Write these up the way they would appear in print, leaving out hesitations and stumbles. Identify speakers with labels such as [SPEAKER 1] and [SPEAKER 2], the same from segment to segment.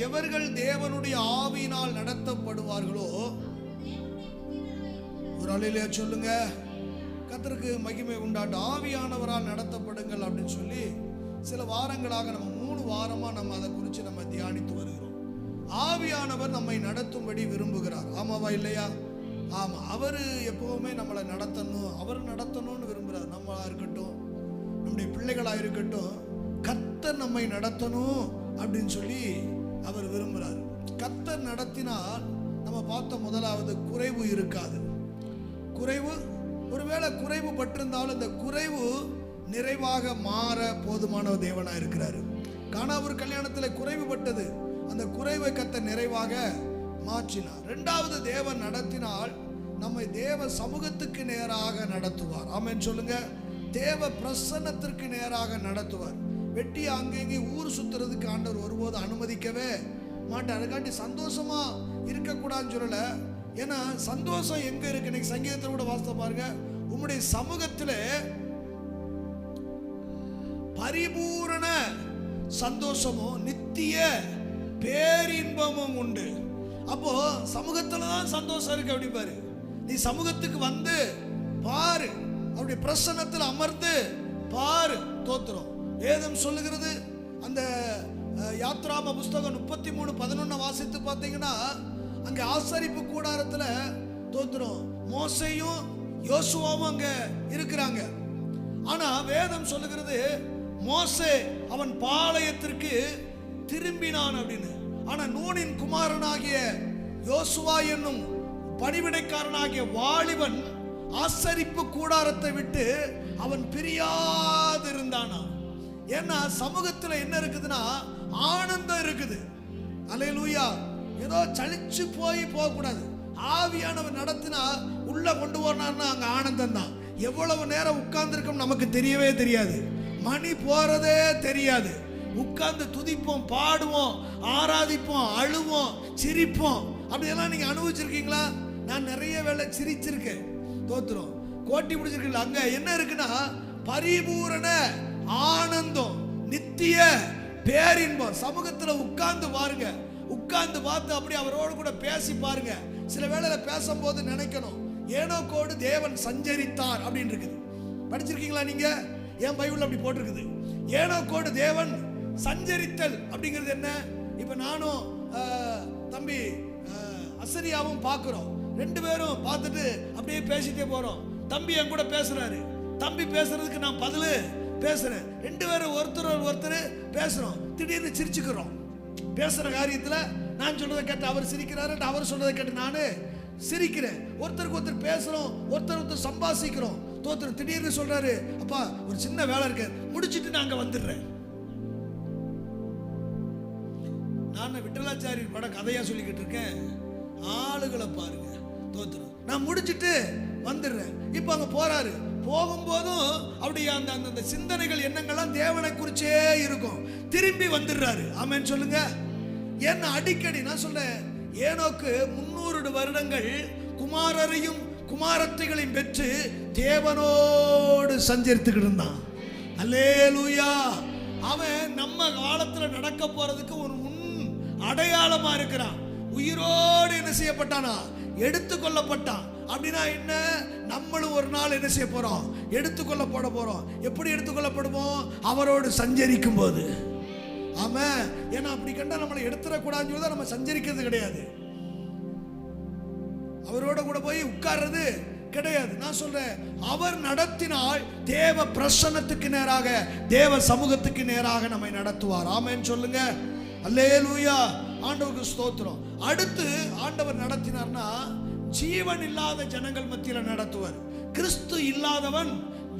[SPEAKER 1] எவர்கள் தேவனுடைய ஆவியினால் நடத்தப்படுவார்களோ, ஒரு அல்லேலூயா சொல்லுங்க. கர்த்தருக்கு மகிமை உண்டாட்டும். ஆவியானவரால் நடத்தப்படுங்கள் அப்படின்னு சொல்லி சில வாரங்களாக நம்ம 3 வாரமா நம்ம அதை குறித்து நம்ம தியானித்து வருகிறோம். ஆவியானவர் நம்மை நடத்தும்படி விரும்புகிறார். ஆமாவா இல்லையா? ஆமா. அவர் எப்பவுமே நம்மளை நடத்தணும், அவர் நடத்தணும்னு விரும்புகிறார். நம்மளா இருக்கட்டும், நம்முடைய பிள்ளைகளா இருக்கட்டும், கர்த்தர் நம்மை நடத்தணும் அப்படின்னு சொல்லி அவர் விரும்புகிறார். கர்த்தர் நடத்தினால் நம்ம பார்த்த முதலாவது குறைவு இருக்காது. குறைவு, ஒருவேளை குறைவு பட்டிருந்தாலும் இந்த குறைவு நிறைவாக மாற போதுமான தேவனா இருக்கிறாரு. கானாவூர் கல்யாணத்தில் குறைவுபட்டது, அந்த குறைவை கர்த்தர் நிறைவாக மாற்றினார். 2வது தேவன் நடத்தினால் நம்மை தேவ சமூகத்துக்கு நேராக நடத்துவார். ஆமென் சொல்லுங்க. தேவ பிரசன்னத்திற்கு நேராக நடத்துவார். வெட்டி அங்கங்கே ஊர் சுத்துறதுக்கு ஆண்டவர் ஒருபோது அனுமதிக்கவே மாட்டார். அதுக்காண்டி சந்தோஷமா இருக்கக்கூடாதுன்னு சொல்லல. ஏன்னா சந்தோஷம் எங்க இருக்கு? இன்னைக்கு சங்கீதத்தில் கூட வாசித்து பாருங்க, உம்முடைய சமூகத்தில் பரிபூரண சந்தோஷமும் நித்திய பேரின்பமும் உண்டு. அப்போ சமூகத்துல தான் சந்தோஷம் இருக்கு அப்படி பாரு. நீ சமூகத்துக்கு வந்து பாரு, அவருடைய பிரசன்னத்தில் அமர்ந்து பாரு. தோத்திரம். வேதம் சொல்லுகிறது, அந்த யாத்ராம புஸ்தகம் 33:11 வாசித்து பார்த்தீங்கன்னா, அங்க ஆசரிப்பு கூடாரத்துல தோத்திரம் மோசேயும் யோசுவாவும் அங்க இருக்கிறாங்க. ஆனா வேதம் சொல்லுகிறது, மோசே அவன் பாளையத்திற்கு திரும்பினான் அப்படின்னு. ஆனா நூனின் குமாரனாகிய யோசுவா என்னும் பணிவிடைக்காரனாகிய வாலிபன் ஆசரிப்பு கூடாரத்தை விட்டு அவன் பிரியாதிருந்தானா. ஏன்னா சமூகத்துல என்ன இருக்குதுன்னா ஆனந்தம் இருக்குது. அல்லேலூயா. ஏதோ சலிச்சு போக கூடாது. ஆவியானவர் நடத்தினா உள்ள கொண்டு போனார்னா அங்க ஆனந்தம் தான். எவ்வளவு நேரம் உட்கார்ந்துருக்கோம் நமக்கு தெரியவே தெரியாது. மணி போறதே தெரியாது. உட்கார்ந்து துதிப்போம், பாடுவோம், ஆராதிப்போம், அழுவோம், சிரிப்போம். அப்படியெல்லாம் நீங்க அனுபவிச்சிருக்கீங்களா? நான் நிறைய வேளை சிரிச்சிருக்கேன். தோத்துறோம் கோட்டி பிடிச்சிருக்கீங்களா? அங்க என்ன இருக்குன்னா பரிபூரண ஆனந்தம், நித்திய பேரின்பம். சமூகத்துல உட்கார்ந்து பாருங்க, உட்கார்ந்து பார்த்து அப்படி அவரோடு கூட பேசி பாருங்க. சில வேளையில பேசும்போது நினைக்கணும், ஏனோக்கோடு தேவன் சஞ்சரித்தார் அப்படின்னு இருக்குது. படிச்சிருக்கீங்களா நீங்க? என் பைபிள் அப்படி போட்டிருக்குது, ஏனோக்கோடு தேவன் சஞ்சரித்தல். அப்படிங்கிறது என்ன? இப்ப நானும் தம்பி அசரியாவும் பார்க்கிறோம். 2 பேரும் பார்த்துட்டு அப்படியே பேசிட்டே போறோம். தம்பி என் கூட பேசுறாரு, தம்பி பேசுறதுக்கு நான் பதில் பேசுறேன். 2 பேரும் ஒருத்தர் பேசுறோம். திடீர்னு சிரிச்சுக்கிறோம். பேசுற காரியத்துல நான் சொல்றதை கேட்டு அவர் சிரிக்கிறாரு, அவர் சொல்றதை கேட்டு நானு சிரிக்கிறேன். ஒருத்தருக்கு ஒருத்தர் பேசுறோம், ஒருத்தர் சம்பாசிக்கிறோம். தோத்திரம். திடீர்னு சொல்றாரு, அப்பா ஒரு சின்ன வேலை இருக்கு, முடிச்சிட்டு நாங்க வந்துடுறேன். நான் விட்டலாச்சாரி பட கதையா சொல்லிக்கிட்டு இருக்கேன். ஆளுகளை பாருங்க. தோத்திரம். நான் முடிச்சிட்டு வந்துடுறேன். இப்ப அங்க போறாரு. போகும்போதும் அப்படி அந்த சிந்தனைகள் எண்ணங்கள்லாம் தேவனை குறிச்சே இருக்கும். திரும்பி வந்துடுறாரு. ஆமென் சொல்லுங்க. என்ன அடிக்கடி நான் சொல்றேன், ஏனோக்கு 300 வருடங்கள் குமாரரையும் குமாரத்தைகளையும் பெற்று தேவனோடு சஞ்சரித்துக்கிட்டு இருந்தான். அல்லேலூயா. அவன் நம்ம காலத்துல நடக்க போறதுக்கு ஒரு முன் அடையாளமா இருக்கிறான். உயிரோடு என்ன செய்யப்பட்டானா? எடுத்துக்கொள்ளப்பட்டான். அப்படின்னா என்ன? நம்மளும் ஒரு நாள் என்ன செய்ய போறோம்? எடுத்துக்கொள்ளப்பட போறோம். எப்படி எடுத்துக்கொள்ளப்படுவோம்? அவரோடு சஞ்சரிக்கும் போது. ஆமா. ஏன்னா அப்படி கண்டா நம்மளை எடுத்துடக்கூடாதுன்னு சொல்லி நம்ம சஞ்சரிக்கிறது கிடையாது. அவரோட கூட போய் உட்கார்றது கிடையாது. நான் சொல்றேன், அவர் நடத்தினால் தேவ பிரசன்னத்துக்கு நேராக, தேவ சமூகத்துக்கு நேராக நம்மை நடத்துவார். ஆமென் சொல்லுங்க. அல்லேலூயா. ஆண்டவருக்கு ஸ்தோத்திரம். அடுத்து ஆண்டவர் நடத்தினார்னா ஜீவன் இல்லாத ஜனங்கள் மத்தியில நடத்துவார். கிறிஸ்து இல்லாதவன்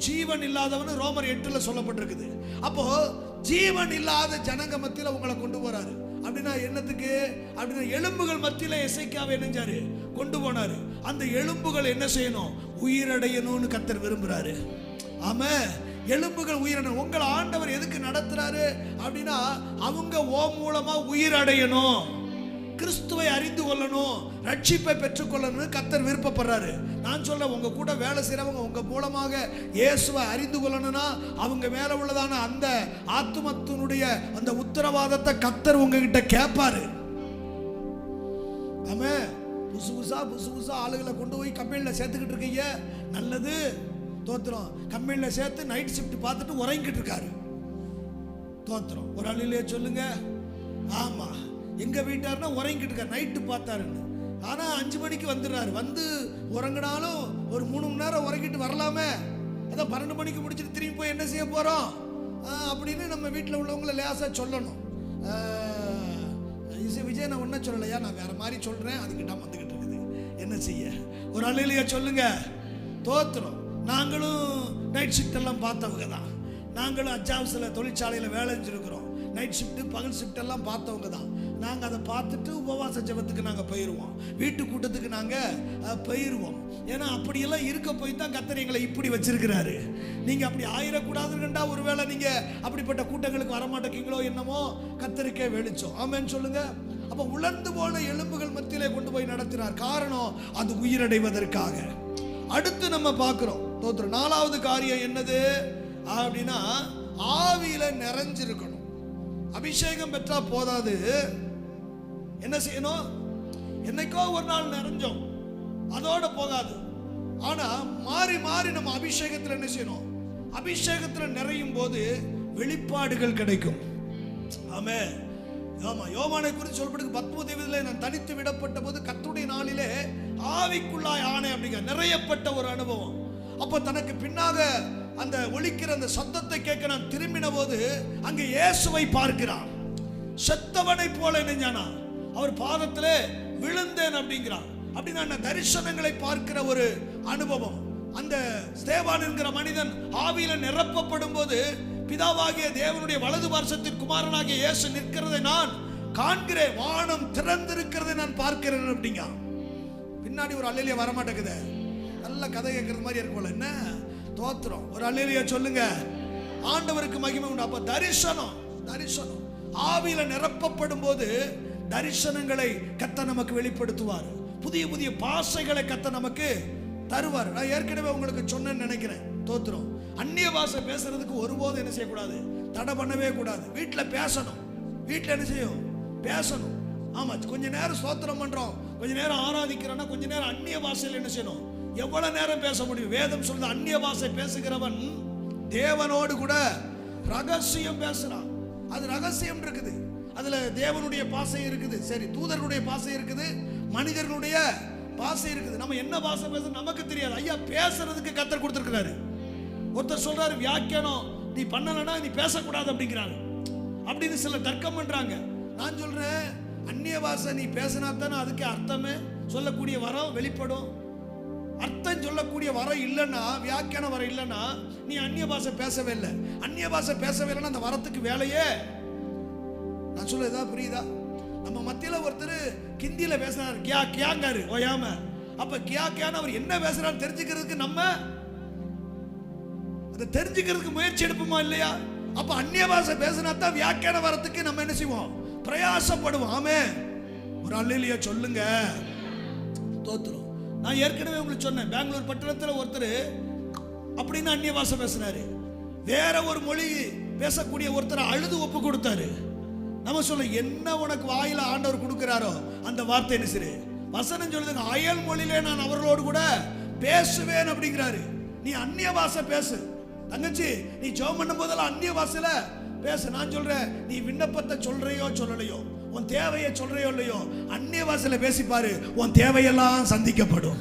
[SPEAKER 1] ஜீவன் இல்லாதவன் ரோமர் 8 சொல்லப்பட்டிருக்குது. அப்போ ஜீவன் இல்லாத ஜனங்க மத்தியில உங்களை கொண்டு போறாரு. அப்படின்னா என்னத்துக்கு? அப்படின்னா எலும்புகள் மத்தியில எசேக்கியாவை என்னஞ்சாரு? கொண்டு போனாரு. அந்த எலும்புகள் என்ன செய்யணும்? உயிரடையணும்னு கர்த்தர் விரும்புறாரு. ஆமா. எலும்புகள் உயிரணும். உங்களை ஆண்டவர் எதுக்கு நடத்துறாரு அப்படின்னா அவங்க ஓ மூலமா உயிரடையணும். கிறிஸ்துவை அறிந்து கொள்ளணும், ரட்சிப்பை பெற்றுக்கொள்ளணும் கர்த்தர் விருப்பப்படுறாரு. நான் சொல்ல உங்க கூட வேலை செய்றவங்க உங்க மூலமாக இயேசுவை அறிந்து கொள்ளணும்னா அவங்க மேல உள்ளதான அந்த ஆத்துமத்தினுடைய அந்த உத்தரவாதத்தை கர்த்தர் உங்ககிட்ட கேட்பாரு. ஆமே, புதுசு புதுசா ஆளுகளை கொண்டு போய் கம்பெனியில் சேர்த்துக்கிட்டு இருக்கீங்க, நல்லது, தோத்திரம். கம்பெனியில் சேர்த்து நைட் ஷிஃப்ட் பார்த்துட்டு உறங்கிட்டு இருக்காரு, தோத்திரம். ஒரு ஆளிலே சொல்லுங்க, ஆமா எங்க வீட்டாருன்னா உறங்கிட்டு இருக்காரு, நைட்டு பார்த்தாருன்னு. ஆனா 5 மணிக்கு வந்துடுறாரு, வந்து உறங்கினாலும் ஒரு 3 மணி நேரம் உறங்கிட்டு வரலாமே, அதான் 12 மணிக்கு முடிச்சுட்டு திரும்பி போய் என்ன செய்ய போறோம் அப்படின்னு நம்ம வீட்டில் உள்ளவங்களை லேசா சொல்லணும். விஜய் நான் ஒன்றும் சொல்லலையா, நான் வேற மாதிரி சொல்றேன், அதுக்கிட்ட வந்துகிட்டு இருக்குது, என்ன செய்ய. ஒரு ஆளிலேயே சொல்லுங்க, தோத்திரம். நாங்களும் நைட் ஷிஃப்ட் எல்லாம் பார்த்தவங்க தான், நாங்களும் அஜாப்ஸில் தொழிற்சாலையில் வேலை செஞ்சுருக்கிறோம். நைட் ஷிஃப்ட்டு பகல் ஷிஃப்ட் எல்லாம் பார்த்தவங்க தான். நாங்கள் அதை பார்த்துட்டு உபவாச ஜெபத்துக்கு நாங்கள் போயிடுவோம், வீட்டு கூட்டத்துக்கு நாங்கள் போயிடுவோம். ஏன்னா அப்படியெல்லாம் இருக்க போய் தான் கர்த்தர் எங்களை இப்படி வச்சிருக்கிறாரு. நீங்கள் அப்படி ஆயிடக்கூடாதுன்னா ஒருவேளை நீங்கள் அப்படிப்பட்ட கூட்டங்களுக்கு வரமாட்டேங்கீங்களோ என்னமோ, கர்த்தருக்கே வெளிச்சம். ஆமென் சொல்லுங்க. அப்போ உலர்ந்து போன எலும்புகள் மத்தியிலே கொண்டு போய் நடத்தினார். காரணம் அது உயிரடைவதற்காக. அடுத்து நம்ம பார்க்கிறோம், தோத்திரம். 4வது காரியம் என்னது அப்படின்னா, ஆவியில நிறைஞ்சிருக்கணும். அபிஷேகம் பெற்றா போதாது, என்ன செய்யணும்? என்னைக்கோ ஒரு நாள் நிறைஞ்சோம், அதோட போகாது. ஆனா மாறி மாறி நம்ம அபிஷேகத்தில் என்ன செய்யணும்? அபிஷேகத்தில் நிறையும் போது வெளிப்பாடுகள் கிடைக்கும். ஆமே, ஆமா. யோவானை குறித்து சொல்லப்பட்டு 19 நான் தனித்து விடப்பட்ட போது கர்த்தருடைய நாளிலே ஆவிக்குள்ளாய் ஆனே அப்படிங்க நிறையப்பட்ட ஒரு அனுபவம். அப்போ தனக்கு பின்னாக அந்த ஒலிக்கிற அந்த சத்தத்தை கேட்க நான் திரும்பின போது அங்கே இயேசுவை பார்க்கிறான். செத்தவனை போல நெஞ்சானா, அவர் பாதத்திலே விழுந்தேன் அப்படிங்கிறான். அப்படின்னா தரிசனங்களை பார்க்கிற ஒரு அனுபவம். அந்த ஸ்தேவான் என்கிற மனிதன் ஆவியில நிரப்பப்படும் போது பிதாவாகிய தேவனுடைய வலது பார்சத்தின் குமாரனாகிய இயேசு நிற்கிறதை நான் காண்கிறேன், வானம் திறந்திருக்கிறதை நான் பார்க்கிறேன் அப்படிங்க. பின்னாடி ஒரு அல்லேலியா வரமாட்டேங்குது, நல்ல கதை கேட்கறது மாதிரி இருக்கும்ல, என்ன தோத்திரம். ஒரு அல்லேலியா சொல்லுங்க. ஆண்டவருக்கு மகிமை உண்டு. அப்ப தரிசனம், தரிசனம் ஆவியில நிரப்பப்படும் போது தரிசனங்களை கர்த்தர் நமக்கு வெளிப்படுத்துவார். புதிய புதிய பாஷைகளை கர்த்தர் நமக்கு தருவார். நான் ஏற்கனவே உங்களுக்கு சொன்னேன்னு நினைக்கிறேன், தோத்திரம். அந்நிய பாஷை பேசுறதுக்கு ஒருபோதும் என்ன செய்யக்கூடாது? தடை பண்ணவே கூடாது. வீட்டில் பேசணும், வீட்டில் என்ன செய்யும்? பேசணும். ஆமா, கொஞ்ச நேரம் ஸ்தோத்திரம் பண்றோம், கொஞ்ச நேரம் ஆராதிக்கிறோம்னா கொஞ்ச நேரம் அந்நிய பாஷையில் என்ன செய்யணும்? எவ்வளவு நேரம் பேச முடியும்? வேதம் சொல்றது அந்நிய பாஷை பேசுகிறவன் தேவனோடு கூட ரகசியம் பேசுறான். அது ரகசியம் இருக்குது, அதுல தேவனுடைய பாஷை இருக்குது, சரி, தூதர்களுடைய பாஷை இருக்குது, மனிதர்களுடைய பாஷை இருக்குது. நம்ம என்ன பாஷை பேச நமக்கு தெரியாது. ஐயா பேசுறதுக்கு கர்த்தர் கொடுத்திருக்கிறாரு. ஒருத்தர் சொல்றாரு, வியாக்கியானம் நீ பண்ணலன்னா நீ பேசக்கூடாது அப்படிங்கிறாரு, அப்படின்னு சில தர்க்கம் பண்றாங்க. நான் சொல்றேன், அந்நிய பாஷை நீ பேசினா தானே அதுக்கு அர்த்தமே சொல்லக்கூடிய வரம் வெளிப்படும். அர்த்தம் சொல்லக்கூடிய வரம் இல்லைன்னா, வியாக்கியானம் வரம் இல்லைன்னா நீ அந்நிய பாஷை பேசவே இல்லை. அந்நிய பாஷை பேசவே இல்லைன்னா அந்த வரத்துக்கு வேலையே. நான் சொல்ல ஏதாவது புரியுதா? நம்ம மத்தியில ஒருத்தர் கிந்தியில பேசுறாரு, கியா கியாங்காரு ஓயாம. அப்ப கியா கியான்னு அவர் என்ன பேசுறாரு தெரிஞ்சுக்கிறதுக்கு நம்ம அதை தெரிஞ்சுக்கிறதுக்கு முயற்சி எடுப்போமா இல்லையா? அப்ப அந்நிய பாஷை பேசினா தான் வியாக்கியான வரத்துக்கு நம்ம என்ன செய்வோம்? பிரயாசப்படுவோம். ஆமே, ஒரு அல்லேலியா சொல்லுங்க, தோத்திரம். நான் ஏற்கனவே உங்களுக்கு சொன்னேன், பெங்களூர் பட்டணத்தில் ஒருத்தர் அப்படின்னு அந்நிய பாஷை பேசுறாரு. வேற ஒரு மொழி பேசக்கூடிய ஒருத்தர் அழுது ஒப்பு கொடுத்தாரு. நம்ம சொல்ல, என்ன உனக்கு வாயில ஆண்டவர் கொடுக்கிறாரோ அந்த வார்த்தை என்ன சரி? வசனம் சொல்லுங்க, அயல் மொழியிலே நான் அவர்களோடு கூட பேசுவேன் அப்படிங்கிறாரு. நீ அந்நிய பாஷை பேசு தங்கச்சி, நீ ஜெபம் பண்ணும் போதெல்லாம் அந்நிய பாஷையில பேசு. நான் சொல்றேன், நீ விண்ணப்பத்தை சொல்றையோ சொல்லலையோ, உன் தேவையை சொல்றையோ இல்லையோ, அந்நிய பாஷையில பேசிப்பாரு, உன் தேவையெல்லாம் சந்திக்கப்படும்.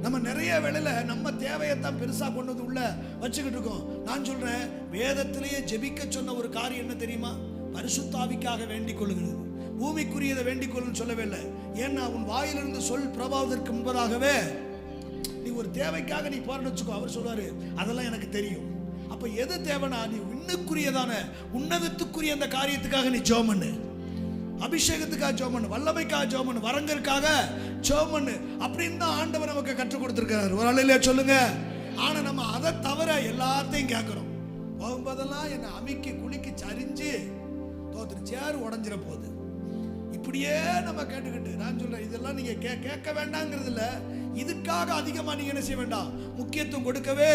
[SPEAKER 1] நம்ம நிறைய வேளையில நம்ம தேவையைத்தான் பெருசா கொண்டு வந்து உள்ள வச்சுக்கிட்டு இருக்கோம். நான் சொல்றேன், வேதத்திலேயே ஜெபிக்க சொன்ன ஒரு காரியம் என்ன தெரியுமா? பரிசுத்தாவிக்காக வேண்டிக் கொள்ளுகிறது. பூமிக்குரியதை வேண்டிக் கொள்ளுன்னு சொல்லவே இல்லை. ஏன்னா உன் வாயிலிருந்து சொல் பிரபாவதற்கு முன்பதாகவே நீ ஒரு தேவைக்காக நீ போறன்னு வச்சுக்கோ, அவர் சொல்றாரு அதெல்லாம் எனக்கு தெரியும். அப்ப எது தேவைனா, நீ விண்ணுக்குரியதான உன்னதத்துக்குரிய அந்த காரியத்துக்காக நீ ஜெபம் பண்ணு, அபிஷேகத்துக்காக ஜெபம் பண்ணு, வல்லமைக்காக ஜெபம் பண்ணு, வரங்களுக்காக ஜெபம் பண்ணு. அப்படின்னு தான் ஆண்டவர் நமக்கு கற்றுக் கொடுத்திருக்காரு. ஒரு அல்லேலூயா சொல்லுங்க. ஆனா நம்ம அதை தவிர எல்லாத்தையும் கேட்கிறோம். போகும்போதெல்லாம் என்னை அமிக்கி குளிக்கி சரிஞ்சு தோத்துரு சேர் உடஞ்சிட போகுது. இப்படியே நம்ம கேட்டுக்கிட்டு, நான் சொல்றேன் இதெல்லாம் நீங்க கேட்க வேண்டாங்கிறது இல்ல, இதுக்காக அதிகமா நீங்க என்ன செய்ய வேண்டாம், முக்கியத்துவம் கொடுக்கவே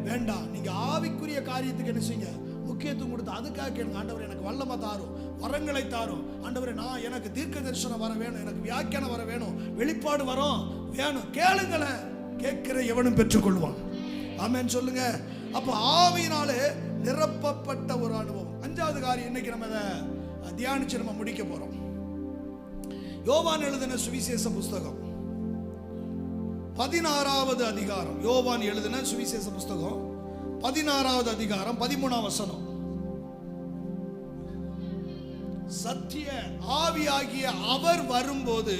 [SPEAKER 1] வேண்டாம். நீங்க ஆவிக்குரிய காரியத்துக்கு என்ன செய்யுங்க, முக்கியத்துவம் கொடுத்து அதுக்காக கேளுங்க. ஆண்டவரே எனக்கு வல்லமை தாரும், வரங்களை தாரும். ஆண்டவரே நான் எனக்கு தீர்க்க தரிசனம் வர வேணும், எனக்கு வியாக்கியானம் வர வேணும், வெளிப்பாடு வரும் வேணும். கேளுங்களேன், கேட்கிற எவனும் பெற்றுக்கொள்வான். ஆமென் சொல்லுங்க. அப்ப ஆவியினாலே நிரப்பப்பட்ட ஒரு அனுபவம். அஞ்சாவது காரியம் இன்னைக்கு நம்ம அதை தியானிச்சு நம்ம முடிக்க போறோம். யோவான் எழுதின சுவிசேஷ புஸ்தகம் 16வது அதிகாரம். யோவான் எழுதின சுவிசேஷ புஸ்தகம் 16வது அதிகாரம் 13ஆம் வசனம். சத்திய ஆவியாகிய அவர் வரும்போது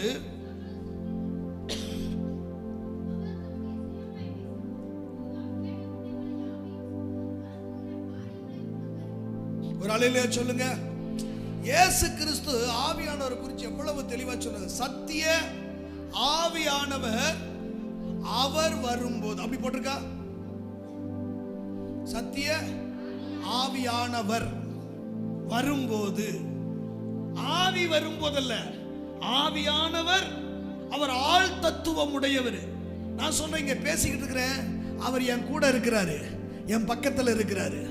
[SPEAKER 1] ஒரு அலையிலே சொல்லுங்க. இயேசு கிறிஸ்து ஆவியானவர் குறித்து எவ்வளவு தெளிவா சொன்னது. சத்திய ஆவியானவர் அவர் வரும்போது, அப்படி போட்டிருக்கா? சத்திய ஆவியானவர் வரும்போது, ஆவி வரும்போதல்ல, ஆவியானவர். அவர் ஆள் தத்துவம் உடையவர். நான் சொன்ன இங்க பேசிக்கிட்டு இருக்கிறேன், அவர் என் கூட இருக்கிறாரு, என் பக்கத்தில் இருக்கிறாரு.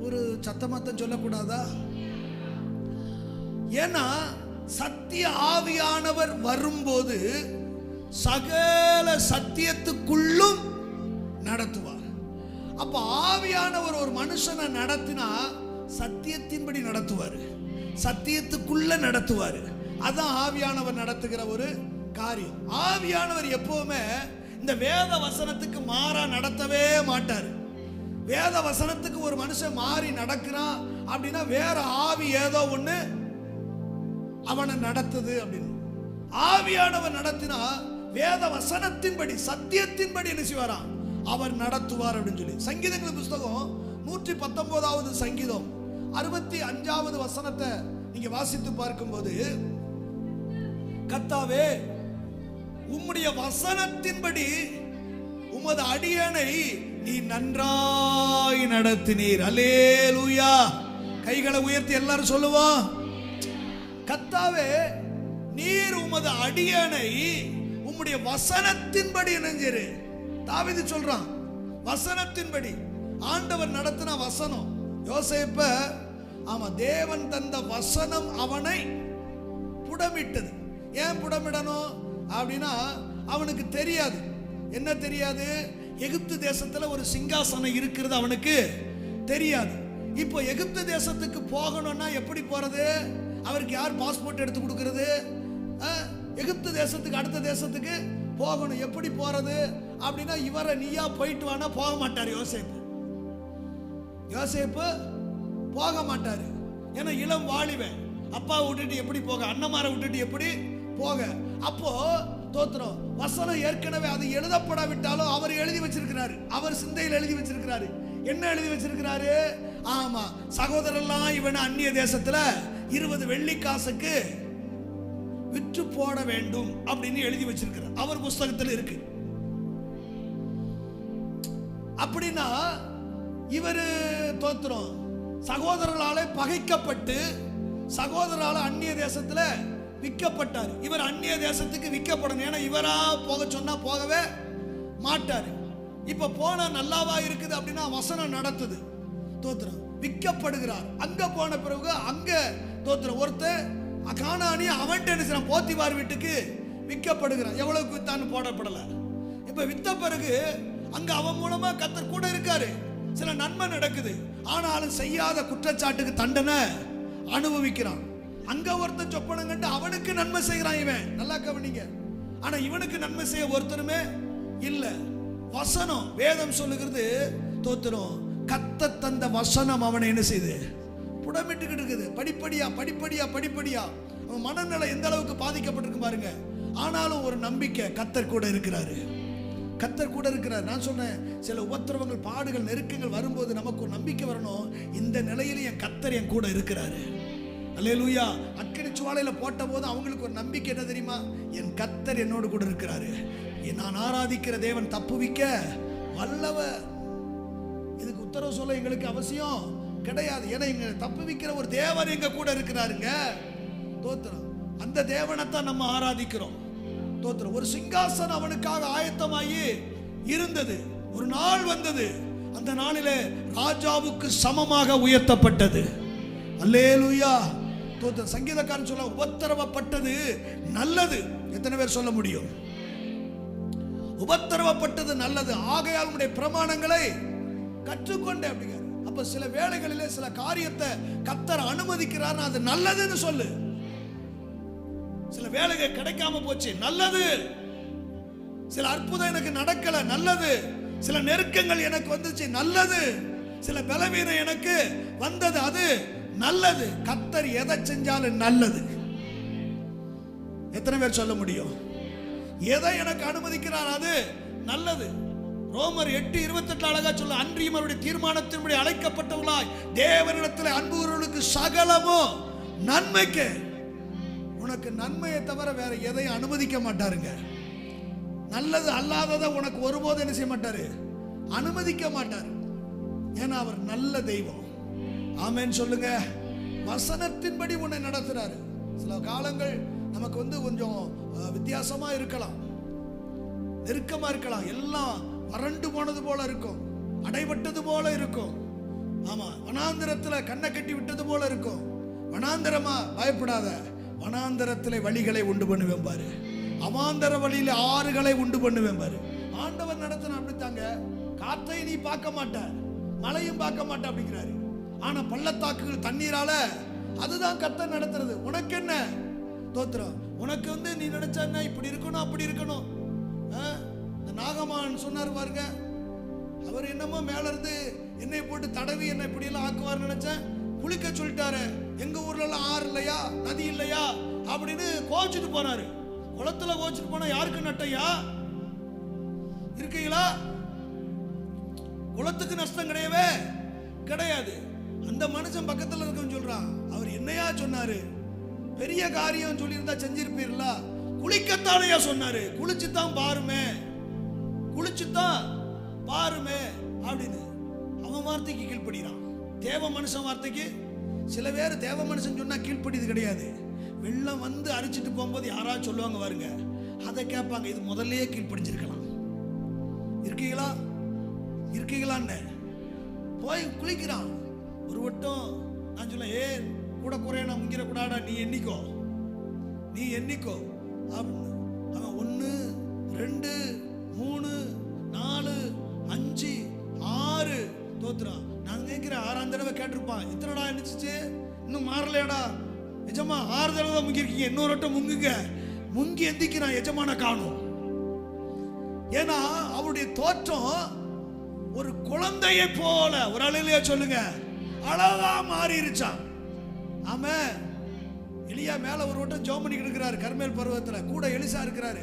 [SPEAKER 1] ஒரு சத்தமாத்தான் சொல்லக்கூடாதா? ஏன்னா சத்திய ஆவியானவர் வரும்போது சகல சத்தியத்துக்குள்ளும் நடத்துவார். அப்ப ஆவியானவர் ஒரு மனுஷனை நடத்தினா சத்தியத்தின்படி நடத்துவார், சத்தியத்துக்குள்ள நடத்துவார். அதான் ஆவியானவர் நடத்துகிற ஒரு காரியம். ஆவியானவர் எப்பவுமே இந்த வேத வசனத்துக்கு மாறா நடத்தவே மாட்டார். வேத வசனத்துக்கு ஒரு மனுஷன் மாறி நடக்கிறான் அப்படின்னா வேற ஆவி ஏதோ ஒண்ணு அவனை நடத்துது அப்படின்னு. ஆவியானவர் நடத்தினா வேத வசனத்தின்படி சத்தியத்தின்படி என்ன செய்வாராம், அவர் நடத்துவார் அப்படின்னு சொல்லி சங்கீதங்கள் புஸ்தகம் 119வது சங்கீதம் 65வது வசனத்தை நீங்க வாசித்து பார்க்கும்போது, கர்த்தாவே உம்முடைய வசனத்தின்படி உமது அடியேனை நீ நன்றாய் நடத்தினீர். அல்லேலூயா. கைகளை உயர்த்தி எல்லாரும் சொல்லுவோம். கர்த்தாவே நீர் உமது அடியேனை உம்முடைய வசனத்தின்படி நெஞ்சிரு. தாவீது சொல்றான், வசனத்தின்படி. ஆண்டவர் நடத்தின வசனம். யோசேப்ப ஆமா, தேவன் தந்த வசனம் அவனை புடமிட்டது. ஏன் புடமிடணும் அப்படின்னா அவனுக்கு தெரியாது. என்ன தெரியாது? எகிப்து தேசத்துல ஒரு சிங்காசனம் இருக்கிறது அவனுக்கு தெரியாது. இப்போ எகிப்து தேசத்துக்கு போகணும்னா எப்படி போறது? அவருக்கு யார் பாஸ்போர்ட் எடுத்து கொடுக்கிறது? எகிப்து தேசத்துக்கு அடுத்த தேசத்துக்கு போகணும், எப்படி போறது அப்படின்னா இவரை நீயா போயிட்டு வானா போக மாட்டார் யோசேப்பு. யோசேப்பு போக மாட்டாரு. ஏன்னா இளம் வாலிபன், அப்பா விட்டுட்டு எப்படி போக, அண்ணமாரை விட்டுட்டு எப்படி போக? அப்போ தோத்திரம் வசனம் ஏற்கனவே அது எழுதப்படாவிட்டாலும் அவர் எழுதி வச்சிருக்கிறாரு, அவர் சிந்தையில் எழுதி வச்சிருக்கிறாரு. என்ன எழுதி வச்சிருக்கிறாரு? ஆமா, சகோதரெல்லாம் இவன் அந்நிய தேசத்துல 20 வெள்ளிக்காசுக்கு விற்று போட வேண்டும் அப்படின்னு எழுதி வச்சிருக்கிறார். அவர் புஸ்தகத்தில் இருக்கு. அப்படின்னா இவரு தோத்திரம் சகோதரர்களால பகைக்கப்பட்டு சகோதரரால அந்நிய தேசத்துல விற்கப்பட்டார். இவர் அந்நிய தேசத்துக்கு விற்கப்படணும். ஏன்னா இவரா போக சொன்னா போகவே மாட்டாரு. இப்ப போனா நல்லாவா இருக்குது அப்படின்னா வசனம் நடத்துது. தோத்திரம் விற்கப்படுகிறார். அங்க போன பிறகு அங்க தோத்திரம் ஒருத்தர் கானானி அவன்கிட்ட என்ன செய்யறான், போத்திபார் வீட்டுக்கு விற்கப்படுகிறான். எவ்வளவுக்கு வித்தான்னு போடப்படல. இப்ப வித்த பிறகு அங்க அவன் மூலமா கர்த்தர் கூட இருக்காரு, சில நன்மை நடக்குது. ஆனாலும் செய்யாத குற்றச்சாட்டுக்கு தண்டனை அனுபவிக்கிறான். அங்க ஒருத்தன் சொப்பனம் கண்டு அவனுக்கு நன்மை செய்கிறான். இவன் நல்லா கவனிங்க. ஆனா இவனுக்கு நன்மை செய்ய ஒருத்தருமே இல்ல. வசனம் வேதம் சொல்லுகிறது தோத்திரம் கர்த்தர் தந்த வசனம் அவனை என்ன செய்து புடமிட்டுக்கிட்டு இருக்குது. படிப்படியா படிப்படியா படிப்படியா அவன் மனநிலை எந்த அளவுக்கு பாதிக்கப்பட்டிருக்கு பாருங்க. ஆனாலும் ஒரு நம்பிக்கை, கர்த்தர் கூட இருக்கிறாரு, கர்த்தர் கூட இருக்கிறார். நான் சொன்னேன், சில உபத்திரவங்கள், பாடுகள், நெருக்கங்கள் வரும்போது நமக்கு ஒரு நம்பிக்கை வரணும். இந்த நிலையில என் கர்த்தர் என் கூட இருக்கிறாரு. அல்லேலூயா. அக்கினி சுவாலையில போட்ட போது அவங்களுக்கு ஒரு நம்பிக்கை என்ன தெரியுமா? என் கர்த்தர் என்னோடு கூட இருக்கிறாரு, நான் ஆராதிக்கிற தேவன் தப்புவிக்க வல்லவர். இதுக்கு உத்தரவு சொல்ல எங்களுக்கு அவசியம் கிடையாது. ஏன்னா எங்க தப்புவிக்கிற ஒரு தேவன் எங்க கூட இருக்கிறாருங்க. தோத்திரம். அந்த தேவனைத்தான் நம்ம ஆராதிக்கிறோம். தோத்திரம். ஒரு சிங்காசனம் அவனுக்காக ஆயத்தமாகி இருந்தது. ஒரு நாள் வந்தது, அந்த நாளிலே ராஜாவுக்கு சமமாக உயர்த்தப்பட்டது. அல்லேலூயா. தோத்திரம். சங்கீதக்காரன் சொல்ல, உபத்திரவப்பட்டது நல்லது. எத்தனை பேர் சொல்ல முடியும்? உபத்திரவப்பட்டது நல்லது, ஆகையால் உம்முடைய பிரமாணங்களை கற்றுக்கொண்டேன் அப்படிங்க. அப்ப சில வேளைகளிலே சில காரியத்தை கர்த்தர் அனுமதிக்கிறார், அது நல்லதுன்னு சொல்லு. சில வேலைகள் கிடைக்காம போச்சு, நல்லது. சில அற்புதம் எனக்கு நடக்கல, நல்லது. சில நெருக்கங்கள் எனக்கு வந்துச்சு, நல்லது. சில பலவீனம் எனக்கு வந்தது, அது நல்லது. கர்த்தர் எதை செஞ்சாலும் நல்லது. எத்தனை பேர் சொல்ல முடியும்? எதை எனக்கு அனுமதிக்கிறார் அது நல்லது. ரோமர் 8:28 அழகா சொல்ல, அன்றியும் அவருடைய தீர்மானத்தின்படி அழைக்கப்பட்டவர்களாய் தேவனிடத்தில் அன்புகிறவர்களுக்கு சகலமோ நன்மைக்கு. உனக்கு நன்மையை தவிர வேற எதையும் அனுமதிக்க மாட்டாருங்க. நல்லது அல்லாததை உனக்கு ஒருபோதும் என்ன செய்ய மாட்டாரு? அனுமதிக்க மாட்டார். ஏன்னா அவர் நல்ல தெய்வம். ஆமென் சொல்லுங்க. வசனத்தின்படி உன்னை நடத்துறாரு. சில காலங்கள் நமக்கு கொஞ்சம் வித்தியாசமா இருக்கலாம், நெருக்கமா இருக்கலாம், எல்லாம் வறண்டு போனது போல இருக்கும், அடைபட்டது போல இருக்கும். ஆமா, வனாந்தரத்துல கண்ணை கட்டி விட்டது போல இருக்கும். வனாந்தரமா? பயப்படாத, வனாந்தரத்திலே வழிகளை உண்டு பண்ணுவேன் பாரு. அவாந்தர வழியில ஆறுகளை உண்டு பண்ணுவேன் பாரு. ஆண்டவர் நடத்தின அப்படித்தாங்க. காற்றை நீ பார்க்க மாட்ட, மழையும் பார்க்க மாட்ட அப்படிங்கிறாரு. ஆனா பள்ளத்தாக்குகள் தண்ணீரால, அதுதான் கர்த்தர் நடத்துறது. உனக்கு என்ன தோத்திரம்? உனக்கு நீ நினைச்சா இப்படி இருக்கணும் அப்படி இருக்கணும். இந்த நாகமான் சொன்னார் பாருங்க, அவர் என்னமோ மேல இருந்து என்னை போட்டு தடவி என்ன இப்படி எல்லாம் ஆக்குவார் நினைச்சேன். குளிக்க சொல்லிட்டாரு. எங்க ஊர்ல எல்லாம் ஆறு இல்லையா, நதி இல்லையா அப்படின்னு கோச்சிட்டு போனாரு. குளத்துல கோச்சிட்டு போனா யாருக்கு நட்டையா? இருக்கீங்களா? குளத்துக்கு நஷ்டம் கிடையவே கிடையாது. அந்த மனுஷன் பக்கத்துல இருக்கவன் சொல்றான், அவர் என்னையா சொன்னாரு? பெரிய காரியம் சொல்லியிருந்தா செஞ்சிருப்பீர்களா? குளிக்கத்தானையா சொன்னாரு. குளிச்சுதான் பாருமே, குளிச்சுதான் பாருமே அப்படின்னு அவன் வார்த்தைக்கு கீழ்ப்படுகிறான். தேவ மனுஷன் வார்த்தைக்கு. சில பேர் தேவ மனுஷன் சொன்னா கீழ்ப்படியது கிடையாது. வெள்ளம் வந்து அரிச்சிட்டு போகும்போது யாராவது சொல்லுவாங்க பாருங்க, அதை கேட்பாங்க. இது முதல்லயே கீழ்ப்படிஞ்சிருக்கலாம். இருக்கீங்களா? இருக்கீங்களான்னு போய் குளிக்கிறான். ஒரு வட்டம் நான் சொல்ல, ஏ கூட குறைய நான் முங்கிற கூடாடா, நீ எண்ணிக்கோ, நீ எண்ணிக்கோ அப்படின்னு. அவன் 1 2 3 4 5 6 தோத்துறான். நான் கேட்கிறேன், 6ஆம் தடவை கேட்டிருப்பான். எத்தனைடா எண்ணிச்சு? இன்னும் மாறலையாடா? எஜமா 6 தடவை முங்கிருக்கீங்க, இன்னொரு வட்டம் முங்குங்க. முங்கி எந்திக்கிறான், எஜமான காணும். ஏன்னா அவருடைய தோற்றம் ஒரு குழந்தையை போல, ஒரு அழகியா சொல்லுங்க, அழகா மாறிடுச்சான். ஆமா, எலியா மேல ஒரு வட்டம் ஜெபம் பண்ணிக்கிட்டு இருக்கிறாரு கர்மேல் பர்வதத்துல, கூட எலிசா இருக்கிறாரு.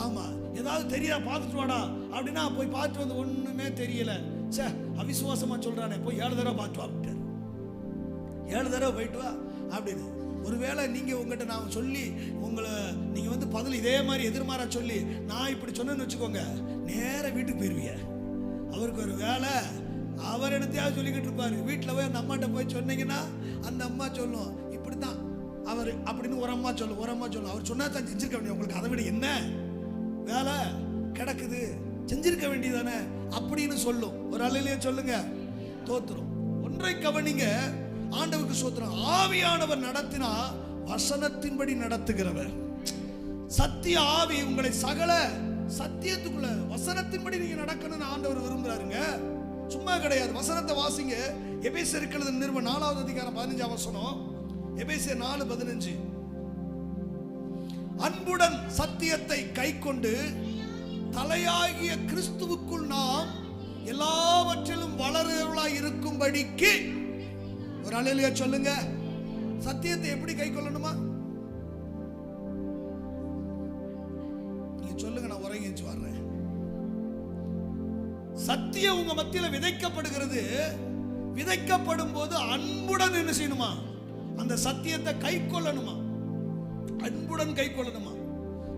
[SPEAKER 1] ஆமா, ஏதாவது தெரியா பார்த்துட்டு வாடா அப்படின்னா போய் பார்த்து வந்து ஒண்ணுமே தெரியல. சே, அவிசுவாசமா சொல்றானே, போய் 7 தடவை பார்த்து வா அப்படின்ட்டாரு. 7 தடவை போயிட்டு வா அப்படின்னு. ஒருவேளை நீங்க உங்ககிட்ட நான் சொல்லி உங்களை நீங்க பதில் இதே மாதிரி எதிர்மாறா சொல்லி நான் இப்படி சொன்னேன்னு வச்சுக்கோங்க, நேர வீட்டுக்கு போயிருவீங்க. அவருக்கு ஒரு வேலை, அவர் என்னத்தையாவது சொல்லிக்கிட்டு இருப்பாரு. வீட்டில் போய் அந்த அம்மாட்ட போய் சொன்னீங்கன்னா அந்த அம்மா சொல்லும், இப்படித்தான் அவர் அப்படின்னு. ஒரு அம்மா சொல்லும், ஒரு அம்மா சொல்லும், அவர் சொன்னா தான் செஞ்சிருக்க வேண்டிய, உங்களுக்கு அதை விட என்ன வேலை கிடக்குது, செஞ்சிருக்க வேண்டியதானே அப்படின்னு சொல்லும். ஒரு அலையிலேயே சொல்லுங்க. தோத்துரும். ஒன்றை கவனிங்க, ஆண்டவருக்கு சோத்திரம். ஆவியானவர் நடத்தினா வசனத்தின்படி நடத்துகிறவர். சத்திய ஆவி உங்களை சகல சத்தியத்துக்குள்ள வசனத்தின்படி நீங்க நடக்கணும்னு ஆண்டவர் விரும்புறாருங்க. சும்மா கிடையாது. வசனத்தை வாசிங்க. எபேசியருக்கு எழுதின நிருபம் 4வது அதிகாரம் 15ஆம் வசனம். எபேசியர் 4:15. அன்புடன் சத்தியத்தை கைக்கொண்டு தலையாகிய கிறிஸ்துவுக்குள் நாம் எல்லாவற்றிலும் வளருவர்களாய் இருக்கும்படிக்கு. ஒரு அல்லேலூயா சொல்லுங்க. சத்தியத்தை எப்படி கை கொள்ளணுமா? நீங்க சொல்லுங்க, நான் உறங்கிச்சு வர்றேன். சத்தியம் உங்க மத்தியில விதைக்கப்படுகிறது. விதைக்கப்படும் போது அன்புடன் என்ன செய்யணுமா? அந்த சத்தியத்தை கை கொள்ளணுமா? அன்புடன் கை கொள்ளணுமா?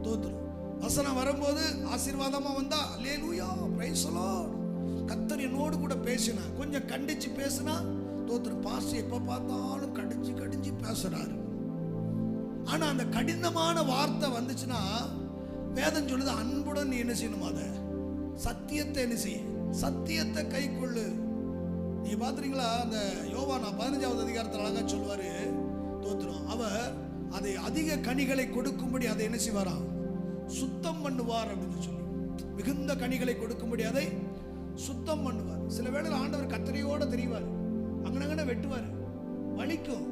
[SPEAKER 1] தோத்துரும். வசனம் வரும்போது ஆசீர்வாதமா வந்தா அல்லேலூயா, பிரைஸ் தி லார்ட், கர்த்தர் என்னோடு கூட பேசினா, கொஞ்சம் கண்டிச்சு பேசினா தோத்துரும். பாஸ்டர் எப்ப பார்த்தாலும் கடிச்சு கடிச்சு பேசுறாரு. ஆனா அந்த கடினமான வார்த்தை வந்துச்சுன்னா வேதம் சொல்லுது அன்புடன் நீ என்ன செய்யணும், அதை சத்தியத்தை என்ன செய்ய, சத்தியத்தை கை கொள்ளு. நீங்க பாத்துறீங்களா, அந்த யோவான் 15வது அதிகாரத்தில் அழகா சொல்லுவாரு, தோத்திரம், அவர் அதை அதிக கனிகளை கொடுக்கும்படி அதை என்ன செய்வாராம், சுத்தம் பண்ணுவார் அப்படின்னு சொல்லி, மிகுந்த கனிகளை கொடுக்கும்படி அதை சுத்தம் பண்ணுவார். சில வேளையில் ஆண்டவர் கத்தரியோட தெரிவார், அங்கனங்கன வெட்டுவார், வலிக்கும்.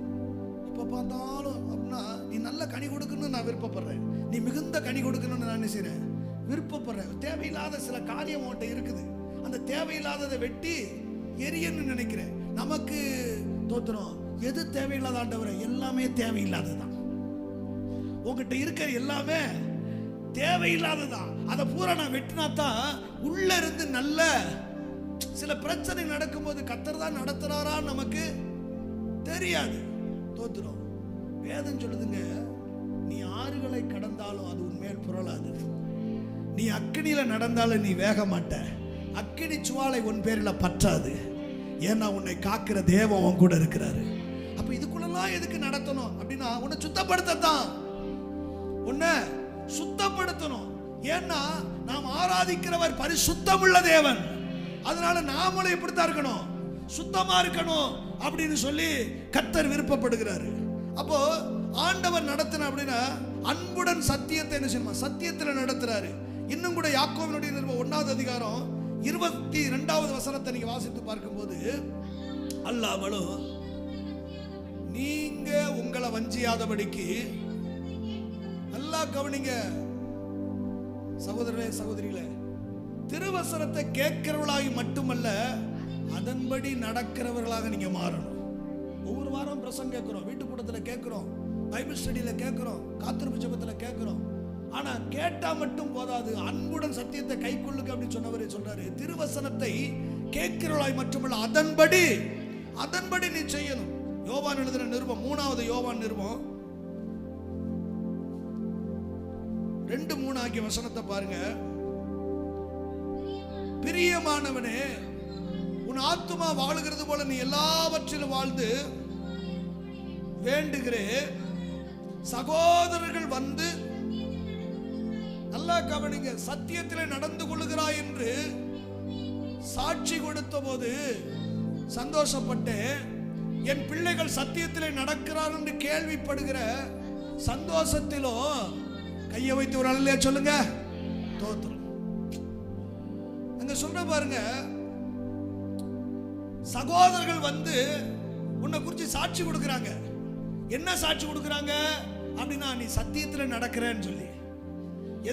[SPEAKER 1] இப்ப பார்த்தாலும் அப்படின்னா நீ நல்ல கனி கொடுக்கணும்னு நான் விருப்பப்படுறேன், நீ மிகுந்த கனி கொடுக்கணும்னு நான் என்ன செய்றேன், விருப்பப்படுறேன். தேவையில்லாத சில காரியம் உன்கிட்ட இருக்குது, அந்த தேவையில்லாததை வெட்டி எரியன்னு நினைக்கிறேன். நமக்கு தோத்துறோம், எது தேவையில்லாத ஆண்டவரே, எல்லாமே தேவையில்லாததான். உங்ககிட்ட இருக்கிற எல்லாமே தேவையில்லாததான். அதை பூரா நான் வெட்டினா தான் உள்ள இருந்து நல்ல சில பிரச்சனை நடக்கும்போது கர்த்தர் தான் நடத்துறாரா நமக்கு தெரியாது. தோத்துறோம். வேதம் சொல்லுதுங்க, நீ ஆறுகளை கடந்தாலும் அது உன்மேல் புரளாது, நீ அக்கினியில நடந்தாலும் நீ வேக மாட்ட, அக்கினி சுவாலை உன் பேரில் பற்றாது, ஏன்னா உன்னை காக்கிற தேவன் உன் கூட இருக்கிறாரு. அப்ப இதுக்குள்ளலாம் எதுக்கு நடத்தணும் அப்படின்னா உன்னை சுத்தப்படுத்தத்தான், உன்னை சுத்தப்படுத்தணும். ஏன்னா நாம் ஆராதிக்கிறவர் பரிசுத்தமுள்ள தேவன், அதனால நாமளும் எப்படித்தான் இருக்கணும், சுத்தமா இருக்கணும் அப்படின்னு சொல்லி கர்த்தர் விருப்பப்படுகிறாரு. அப்போ ஆண்டவர் நடத்தின அப்படின்னா அன்புடன் சத்தியத்தை என்ன செய்யணுமா, சத்தியத்தில் நடத்துறாரு. இன்னும் கூட யாக்கோபினுடைய நிருபம் 1வது அதிகாரம் 22வது வசனத்தை நீங்க வாசித்து பார்க்கும்போது, அல்லாமலும் நீங்க உங்களை வஞ்சியாதபடிக்கு, நல்லா கவனிங்க சகோதரரே சகோதரிகளே, திருவசனத்தை கேட்கிறவர்களாகி மட்டுமல்ல அதன்படி நடக்கிறவர்களாக நீங்க மாறணும். ஒவ்வொரு வாரம் பிரசங்கம் கேட்கிறோம், வீட்டு கூட்டத்தில் கேட்கிறோம், பைபிள் ஸ்டடியில கேட்கிறோம், காத்திருப்பு ஜெபத்தில் கேட்கிறோம். ஆனா கேட்டா மட்டும் போதாது, அன்புடன் சத்தியத்தை கை கொள்ளுங்க அப்படின்னு சொன்னவரே சொல்றாரு, திருவசனத்தை கேட்கிறவர்களாய் மட்டுமல்ல அதன்படி நீ செய்யணும். யோவான் எழுதின நிருபம் 3வது யோவான் நிருபம் 2:3 ஆகிய வசனத்தை பாருங்க. பிரியமானவனே, உன் ஆத்துமா வாழுகிறது போல நீ எல்லாவற்றிலும் வாழ்ந்து வேண்டுகிறே, சகோதரர்கள் வந்து, நல்லா கவனிங்க, சத்தியத்திலே நடந்து கொள்ளுகிறாய் என்று சாட்சி கொடுத்த போது சந்தோஷப்பட்டேன். என் பிள்ளைகள் சத்தியத்திலே நடக்கிறார் என்று கேள்விப்படுகிற சந்தோஷத்திலோ, கையை வைத்து ஒரு அல்லையா சொல்லுங்க, தோத்திரம். அங்க சொல்ற பாருங்க, சகோதரர்கள் வந்து உன்னை குறித்து சாட்சி கொடுக்கிறாங்க. என்ன சாட்சி கொடுக்கிறாங்க அப்படின்னா, நீ சத்தியத்தில் நடக்கிறேன்னு சொல்லி.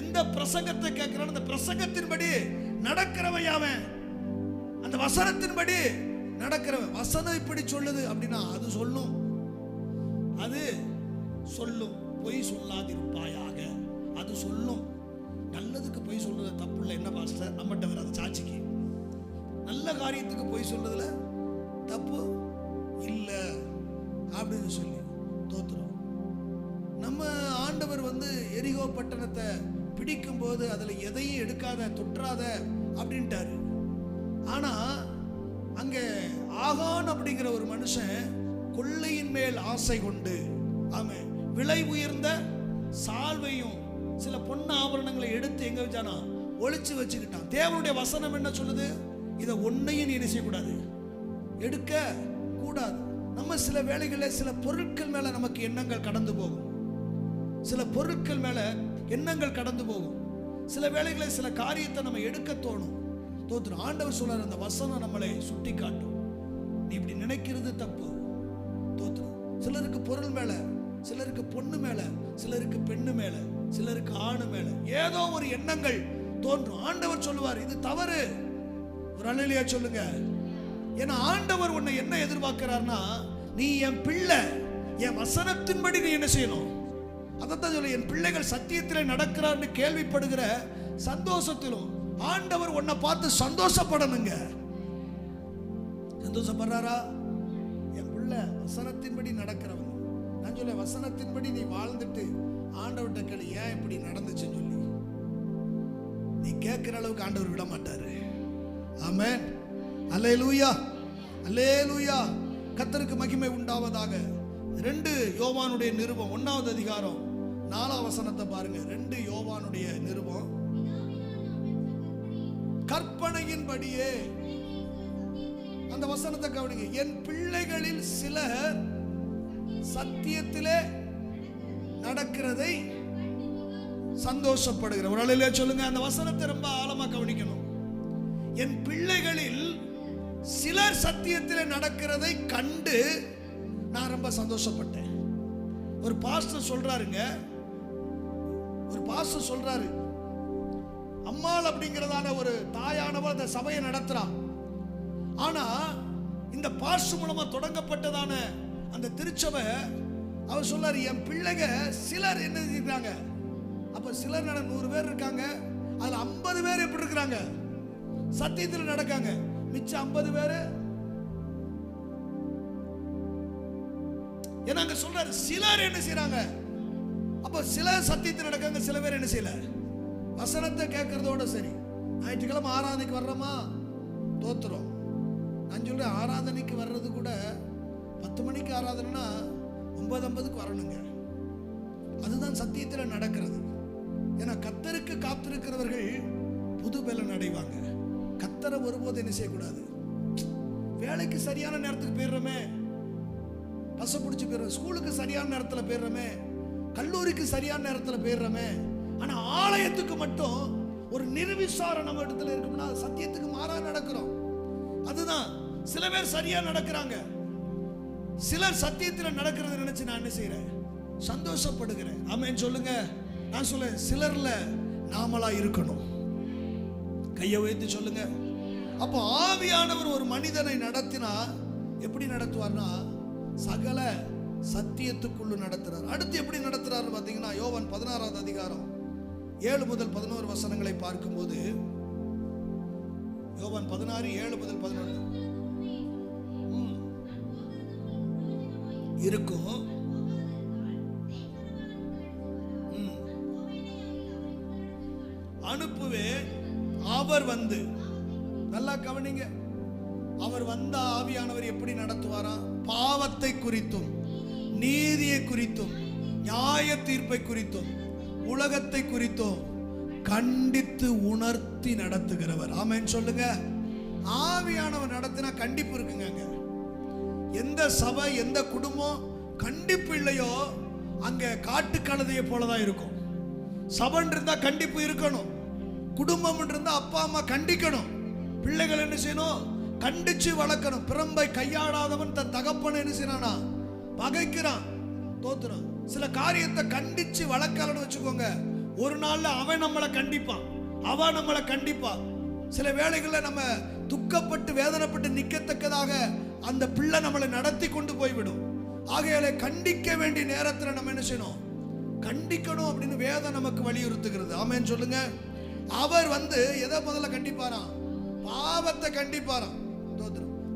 [SPEAKER 1] எந்த பிரசங்கத்தை கேட்கிறான், அந்த பிரசங்கத்தின்படி நடக்கிறவன் அவன், அந்த வசனத்தின்படி நடக்கிறவன். வசனம் இப்படி சொல்லுது அப்படின்னா அது சொல்லும், அது சொல்லும். பொய் சொல்லாதிருப்பாயாக, அது சொல்லும். நல்லதுக்கு பொய் சொல்றது தப்பு இல்லை, என்ன பாஸ்டர் நம்மகிட்ட வராது சாட்சிக்கு. நல்ல காரியத்துக்கு பொய் சொல்றதுல தப்பு இல்லை அப்படின்னு சொல்லி தோத்துறோம். நம்ம ஆண்டவர் வந்து எரிகோ பட்டணத்தை பிடிக்கும் போது அதுல எதையும் எடுக்காத, தொற்றாத அப்படின்ட்டாரு. ஆனா அங்க ஆகான் அப்படிங்கிற ஒரு மனுஷன் கொள்ளையின் மேல் ஆசை கொண்டு, ஆமாம், விலை உயர்ந்த சால்வையும் சில பொண்ணு ஆபரணங்களை எடுத்து எங்க வச்சானா, ஒளிச்சு வச்சுக்கிட்டான். தேவனுடைய வசனம் என்ன சொல்லுது, இதை ஒன்னையும் நீ செய்யக்கூடாது, எடுக்க கூடாது. நம்ம சில வேளைகளில் சில பொருட்கள் மேல நமக்கு எண்ணங்கள் கடந்து போகும், சில பொருட்கள் மேல எண்ணங்கள் கடந்து போகும். சில வேளைகளில் சில காரியத்தை நம்ம எடுக்க தோணும். தோத்துரும். ஆண்டவர் சொல்றார், அந்த வசனம் நம்மளை சுட்டி காட்டும், நீ இப்படி நினைக்கிறது தப்பு. தோத்துரும். சிலருக்கு பொருள் மேல, சிலருக்கு பொண்ணு மேல, சிலருக்கு பெண்ணு மேல, சிலருக்கு ஆணு மேல ஏதோ ஒரு எண்ணங்கள் தோன்றும். ஆண்டவர் சொல்லுவார், இது தவறு. ஒரு அல்லேலூயா சொல்லுங்க. ஏன்னா ஆண்டவர் உன்னை என்ன எதிர்பார்க்கிறார்னா, நீ என் பிள்ளை, என் வசனத்தின்படி நீ என்ன செய்யணும். அதைத்தான் சொல்ல, என் பிள்ளைகள் சத்தியத்தில் நடக்கிறார்னு கேள்விப்படுகிற சந்தோஷத்திலும் ஆண்டவர் உன்னை பார்த்து சந்தோஷப்படணுங்க. சந்தோஷப்படுறாரா? என் பிள்ளை வசனத்தின்படி நடக்கிறவங்க. நான் சொல்ல, வசனத்தின்படி நீ வாழ்ந்துட்டு ஆண்டவர்கிட்ட கேளு, ஏன் இப்படி நடந்துச்சுன்னு சொல்லி. நீ கேட்கிற அளவுக்கு ஆண்டவர் விட மாட்டாரு. ஆமென். அல்லேலூயா, அல்லேலூயா. கர்த்தருக்கு மகிமை உண்டாவதாக. 2 யோவானுடைய நிருபம் 1வது அதிகாரம் 4ஆம் வசனத்தை பாருங்க. 2 யோவானுடைய நிருபம். கற்பனையின்படியே, அந்த வசனத்தை கவனிங்க. என் பிள்ளைகளில் சிலர் சத்தியத்திலே நடக்கிறதை சந்தோஷப்படுகிற. ஒரு ஆளிலே சொல்லுங்க, அந்த வசனத்தை ரொம்ப ஆழமா கவனிக்கணும். என் பிள்ளைகளில் சிலர் சத்தியத்திலே நடக்கிறதை கண்டு நான் ரொம்ப சந்தோஷப்பட்டேன். ஒரு பாஸ்டர் சொல்றாருங்க, அம்மாள் அப்படிங்கிறதான ஒரு தாயானவள் அந்த சபையை நடத்துறான். ஆனா இந்த பாஸ்டர் மூலமா தொடங்கப்பட்டதான அந்த திருச்சபை, அவர் சொல்றாரு, என் பிள்ளைங்க சிலர் என்ன செய்றாங்க. அப்ப சிலர் 100 பேர் இருக்காங்க, அதுல 50 பேர் எப்படி இருக்கிறாங்க, சத்தியத்தில் நடக்காங்க. மிச்சம் 50 பேரு என்ன சொல்றாரு, சிலர் என்ன செய்றாங்க. அப்ப சிலர் சத்தியத்தில் நடக்காங்க, சில பேர் என்ன செய்யல, வசனத்தை கேட்கறதோட சரி. ஞாயிற்றுக்கிழமை ஆராதனைக்கு வர்றோமா, தோத்துறோம். நான் சொல்றேன், ஆராதனைக்கு வர்றது கூட 10 மணிக்கு ஆராதனைனா 9:50க்கு வரணுங்க. அதுதான் சத்தியத்தில் நடக்கிறது. ஏன்னா கர்த்தருக்கு காத்திருக்கிறவர்கள் புது பலன் அடைவாங்க. கர்த்தரை ஒருபோது என்ன செய்யக்கூடாது. வேலைக்கு சரியான நேரத்துக்கு போயிடுறோமே, பச பிடிச்சி போயிடுறோம். ஸ்கூலுக்கு சரியான நேரத்தில் போயிடுறோமே, கல்லூரிக்கு சரியான நேரத்தில் போயிடுறோமே. ஆனா ஆலயத்துக்கு மட்டும் ஒரு நிர்விசாரம் நம்ம இடத்துல இருக்கும்னா சத்தியத்துக்கு மாறா நடக்கிறோம். அதுதான் சில பேர் சரியா நடக்கிறாங்க, சிலர் சத்தியத்தில் நடக்கிறது நினைச்சு நான் என்ன செய்யறேன், சந்தோஷப்படுகிறேன். ஆமென் சொல்லுங்க. நான் சொல்ல, சிலர்ல நாமளா இருக்கணும். கையை வைத்து சொல்லுங்க. அப்போ ஆவியானவர் ஒரு மனிதனை நடத்தினா எப்படி நடத்துவார்னா, சகல சத்தியத்துக்குள்ள நடத்துறார். அடுத்து எப்படி நடத்துறாரு பாத்தீங்கன்னா, யோவான் 16வது அதிகாரம் 7 முதல் 11 வசனங்களை பார்க்கும்போது, யோவான் 16 7 முதல் 11 இருக்கும். அனுப்புவே, அவர் வந்து, நல்லா கவனிங்க, அவர் வந்த ஆவியானவர் எப்படி நடத்துவாரா, பாவத்தை குறித்தும் நீதியை குறித்தும் நியாய தீர்ப்பை குறித்தும் உலகத்தை குறித்தும் கண்டித்து உணர்த்தி நடத்துகிறவர். ஆமென் சொல்லுங்க. ஆவியானவர் நடத்தினா கண்டிப்பு இருக்குங்க. எந்த சபை எந்த குடும்பம் கண்டிப்பு இல்லையோ அங்க காட்டு கழுதையை போலதான் இருக்கும். சபை இருந்தா கண்டிப்பு இருக்கணும், குடும்பம் இருந்தா அப்பா அம்மா கண்டிக்கணும், பிள்ளைகள் என்ன செய்யணும், கண்டிச்சு வளர்க்கணும். பிரம்பை கையாடாதவன் தன் தகப்பனை என்ன செய்யறானா, பகைக்கிறான், தோத்துறான். சில காரியத்தை கண்டிச்சு வளர்க்கலன்னு வச்சுக்கோங்க, ஒரு நாள்ல அவன் நம்மளை கண்டிப்பான், அவ நம்மளை கண்டிப்பா. சில வேளைகளில் நம்ம துக்கப்பட்டு வேதனைப்பட்டு நிற்கத்தக்கதாக அந்த பிள்ளை நம்மளை நடத்தி கொண்டு போய்விடும். ஆகையால கண்டிக்க வேண்டிய நேரத்தில் நம்ம என்ன செய்யணும், கண்டிக்கணும் அப்படின்னு வேதம் நமக்கு வலியுறுத்துகிறது. ஆமென் சொல்லுங்க. அவர் வந்து எதை முதல்ல கண்டிப்பாராம், பாவத்தை கண்டிப்பாராம்.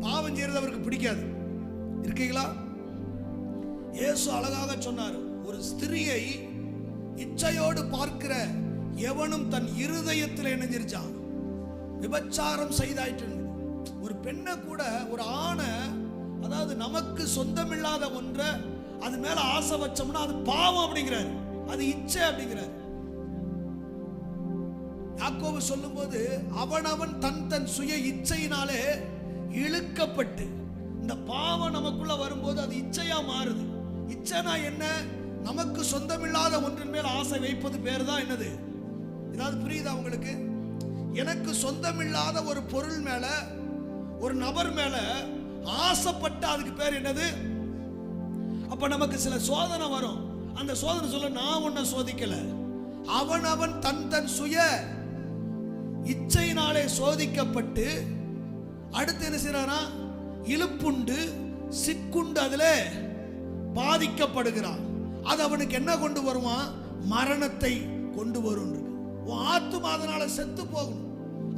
[SPEAKER 1] பாவம் செய்யறது அவருக்கு பிடிக்காது. இருக்கீங்களா? இயேசு அழகாக சொன்னார், ஒரு ஸ்திரியை இச்சையோடு பார்க்கிற எவனும் தன் இருதயத்தில் இணைஞ்சிருச்சான், விபச்சாரம் செய்தாயிற்று. ஒரு பெண்ணை கூட, ஒரு ஆணை, அதாவது நமக்கு சொந்தமில்லாத ஒன்றை அது மேல ஆசை வச்சோம்னா அது பாவம் அப்படிங்கிறாரு, அது இச்சை அப்படிங்கிறாரு. யாக்கோபு சொல்லும்போது, அவனவன் தன் தன் சுய இச்சையினாலே இழுக்கப்பட்டு, இந்த பாவம் நமக்குள்ள வரும்போது அது இச்சையா மாறுது. இச்சைனா என்ன? நமக்கு சொந்தமில்லாத ஒன்றின் மேல் ஆசை வைப்பது பேர் தான் என்னது? ஏதாவது புரியுதா உங்களுக்கு? எனக்கு சொந்தமில்லாத ஒரு பொருள் மேல, ஒரு நபர் மேல ஆசைப்பட்ட அதுக்கு பேர் என்னது? அப்ப நமக்கு சில சோதனை வரும். அந்த சோதனை சொல்ல, நான் உன்னை சோதிக்கல, அவன் தன் தன் சுய இச்சையினாலே சோதிக்கப்பட்டு அடுத்து என்ன செய்யறானா, இழுப்புண்டு சிக்குண்டு அதுல பாதிக்கப்படுகிறான். அது அவனுக்கு என்ன கொண்டு வருவான்? மரணத்தை கொண்டு வரும். உன் ஆத்துமா அதனால செத்து போகணும்.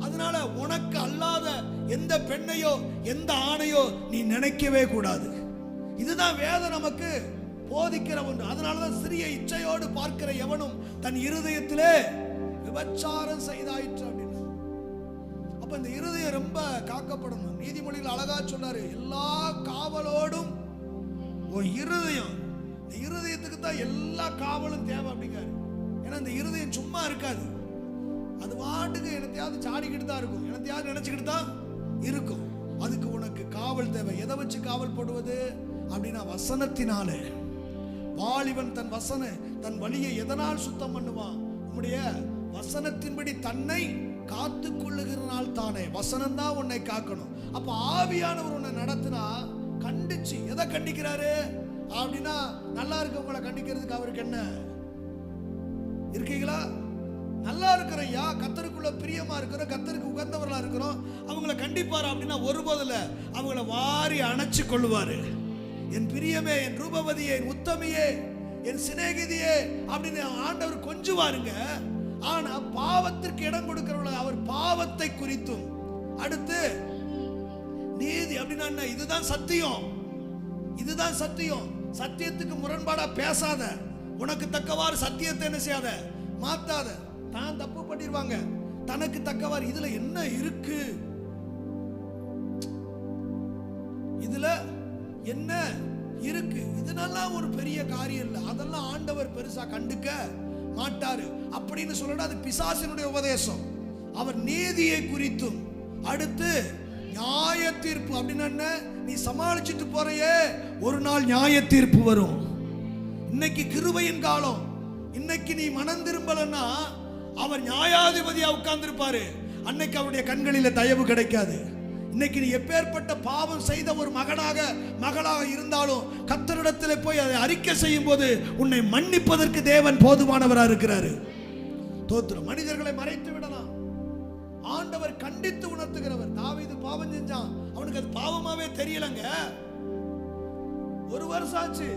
[SPEAKER 1] அதனால உனக்கு அல்லாத எந்த பெண்ணையோ எந்த ஆணையோ நீ நினைக்கவே கூடாது. இதுதான் வேதம் நமக்கு போதிக்கிற ஒன்று. அதனாலதான் சிறிய இச்சையோடு பார்க்கிற எவனும் தன் இருதயத்திலே விபச்சாரம் செய்தாயிற்று அப்படின்னு. அப்ப இந்த இருதயம் ரொம்ப காக்கப்படணும். நீதிமொழியில் அழகா சொன்னாரு, எல்லா காவலோடும் உன் இருதயம், இந்த இருதயத்துக்கு தான் எல்லா காவலும் தேவை அப்படிங்காரு. ஏன்னா இந்த இருதயம் சும்மா இருக்காது, அது வாட்டுக்கு என்னத்தையாவது சாடிக்கிட்டு தான் இருக்கும், என்னத்தையாவது நினைச்சுக்கிட்டு தான் இருக்கும். அதுக்கு உனக்கு காவல் தேவை. எதை வச்சு காவல் போடுவது அப்படின்னா வசனத்தினாலே. வாலிபன் தன் வழியை எதனால் சுத்தம் பண்ணுவான்? உம்முடைய வசனத்தின்படி தன்னை காத்து கொள்ளுகிறனால் தானே. வசனம் தான் உன்னை காக்கணும். அப்ப ஆவியானவர் உன்னை நடத்தினா கண்டிச்சு, எதை கண்டிக்கிறாரு அப்படின்னா நல்லா இருக்கவங்களை கண்டிக்கிறதுக்கு அவருக்கு என்ன இருக்கீங்களா? நல்லா இருக்கிறையா, கர்த்தருக்குள்ள பிரியமா இருக்கிறோம், கர்த்தருக்கு உகந்தவர்களா இருக்கிறோம், அவங்கள கண்டிப்பாரு அப்படின்னா ஒருபோதுல அவங்கள வாரி அணைச்சு கொள்ளுவாரு. என் பிரியமே, என் ரூபவதியே, என் உத்தமியே, என் சிநேகிதியே அப்படின்னு ஆண்டவர் கொஞ்சுவாருங்க. ஆனா பாவத்திற்கு இடம் கொடுக்கிறவங்க அவர் பாவத்தை குறித்தும், அடுத்து நீதி அப்படின்னா இதுதான் சத்தியம், இதுதான் சத்தியம், சத்தியத்துக்கு முரண்பாடா பேசாத, உனக்கு தக்கவாறு சத்தியத்தை என்ன செய்யாத, மாத்தாத. தான் தப்பு பண்ணிடுவாங்க, தனக்கு தக்கவாறு இதுல என்ன இருக்கு, இதுல என்ன இருக்கு, இதெல்லாம் ஒரு பெரிய காரியம் இல்லை, அதெல்லாம் ஆண்டவர் பெருசா கண்டுக்க மாட்டாரு அப்படின்னு சொல்லணும். அது பிசாசினுடைய உபதேசம். அவர் நீதியை குறித்தும், அடுத்து நியாய தீர்ப்பு அப்படின்னா நீ சமாளிச்சுட்டு போறையே, ஒரு நாள் நியாய தீர்ப்பு வரும். இன்னைக்கு கிருபையின் காலம், இன்னைக்கு நீ மனம் திரும்பலன்னா அவர் நியாயாதிபதியா உட்கார்ந்திருப்பாரு, அன்னைக்கு அவருடைய கண்களில தயவு கிடைக்காது. இன்னைக்கு நீ எப்பேற்பட்ட பாவம் செய்த ஒரு மகளாக இருந்தாலும் கர்த்தரிடத்தில் போய் அதை அறிக்கை செய்யும் போது உன்னை மன்னிப்பதற்கு தேவன் போதுமானவராக இருக்கிறாரு. தோத்திரம். மனிதர்களை மறைத்து விடலாம், ஆண்டவர் கண்டித்து உணர்த்துகிறவர். தாவீது பாவம் செஞ்சான், அவனுக்கு அது பாவமாவே தெரியலங்க. 1 வருஷம் ஆச்சு,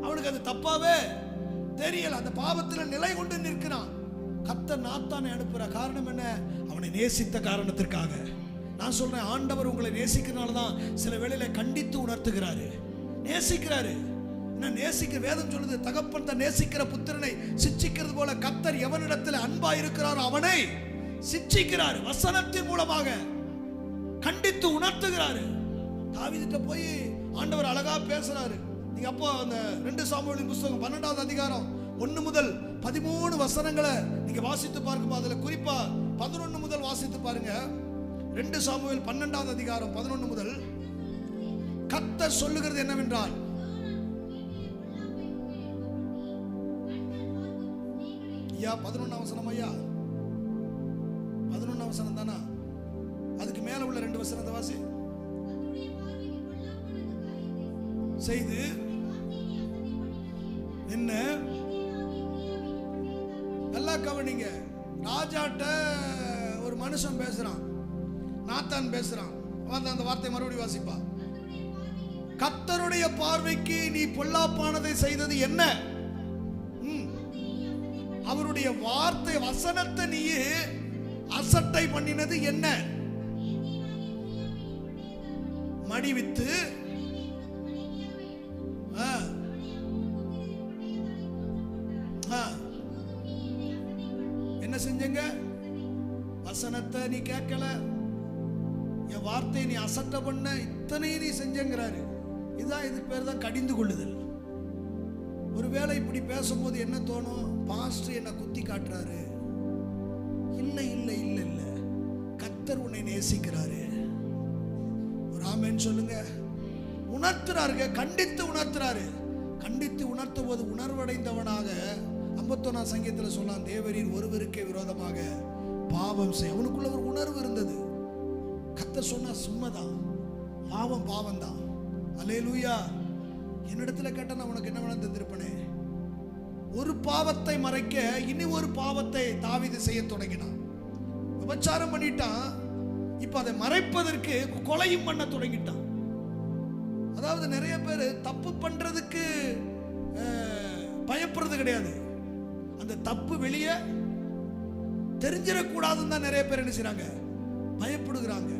[SPEAKER 1] அவனுக்கு அது தப்பாவே தெரியல. அந்த பாவத்தில் நிலை கொண்டு நிற்கிறான். கர்த்தர் நாத்தானை அனுப்புற காரணம் என்ன? அவனை நேசித்த காரணத்திற்காக. நான் சொல்றேன், ஆண்டவர் உங்களை நேசிக்கிறனால தான் சில வேளையில கண்டித்து உணர்த்துகிறாரு, நேசிக்கிறாரு. நேசிக்க வேதம் சொல்லுது, தகப்பன் தான் நேசிக்கிற புத்திரனை சிட்சிக்கிறது போல கர்த்தர் எவனிடத்தில் அன்பா இருக்கிறாரோ அவனை சிட்சிக்கிறாரு. வசனத்தின் மூலமாக கண்டித்து உணர்த்துகிறாரு. தாவீதுட்ட போய் ஆண்டவர் அழகா பேசுறாரு. நீங்க அப்போ அந்த 2 சாமுவேலின் புத்தகம் 12வது அதிகாரம் 1 முதல் 13 வசனங்களை நீங்க வாசித்து பார்க்கும்போது அதுல குறிப்பா 11 முதல் வாசித்து பாருங்க. 2 சாமுவேல் 12வது அதிகாரம் 11 முதல் கர்த்தர் சொல்லுகிறது என்னவென்றால், ஐயா 11ஆம் வசனம், ஐயா 11ஆம் வசனம் தானா? அதுக்கு மேல உள்ள 2 வசனத்தை வாசி. செய்து என்ன நல்லா கவனிங்க. ராஜாட்ட ஒரு மனுஷன் பேசுறான், நாத்தான் பேசுறான். அந்த வார்த்தை மறுபடியும் வாசிப்பா. கர்த்தருடைய பார்வைக்கு நீ பொல்லாப்பானதை செய்தது என்ன? அவருடைய வார்த்தை வசனத்தை நீ அசட்டை பண்ணினது என்ன? மடிவித்து என்ன செஞ்சங்க? வசனத்தை நீ கேட்கல, என் வார்த்தையை நீ அசட்டை பண்ண, இத்தனையும் நீ செஞ்சங்கிறாரு. இதுதான், இதுக்கு பேர் தான் கடிந்து கொள்ளுதல். ஒருவேளை இப்படி பேசும்போது என்ன தோணும்? பாஸ்டர் என்ன குத்தி காட்டுறாரு. இல்லை இல்லை இல்லை இல்லை, கர்த்தர் உன்னை நேசிக்கிறாரு. ஒரு ஆமென் சொல்லுங்க. உணர்த்துறாருங்க, கண்டித்து உணர்த்துறாரு. கண்டித்து உணர்த்துவது உணர்வடைந்தவனாக 51ஆம் சங்கீதத்தில் சொல்லலாம், தேவரீர் ஒருவருக்கே விரோதமாக பாவம் செய். அவனுக்குள்ள ஒரு உணர்வு இருந்தது. கர்த்தர் சொன்னா சும்மாதான், பாவம் பாவம் தான். அல்லேலூயா. என்னிடத்துல கேட்ட நான் உனக்கு என்ன வேணா தந்திருப்பனே. ஒரு பாவத்தை மறைக்க இனி ஒரு பாவத்தை தாவீது செய்ய தொடங்கினான். விபச்சாரம் பண்ணிட்டான், இப்ப அதை மறைப்பதற்கு கொலையும் பண்ண தொடங்கிட்டான். அதாவது நிறைய பேர் தப்பு பண்றதுக்கு பயப்படுறது கிடையாது, அந்த தப்பு வெளியே தெரிஞ்சிடக்கூடாதுன்னு தான் நிறைய பேர் என்ன செய்றாங்க, பயப்படுகிறாங்க.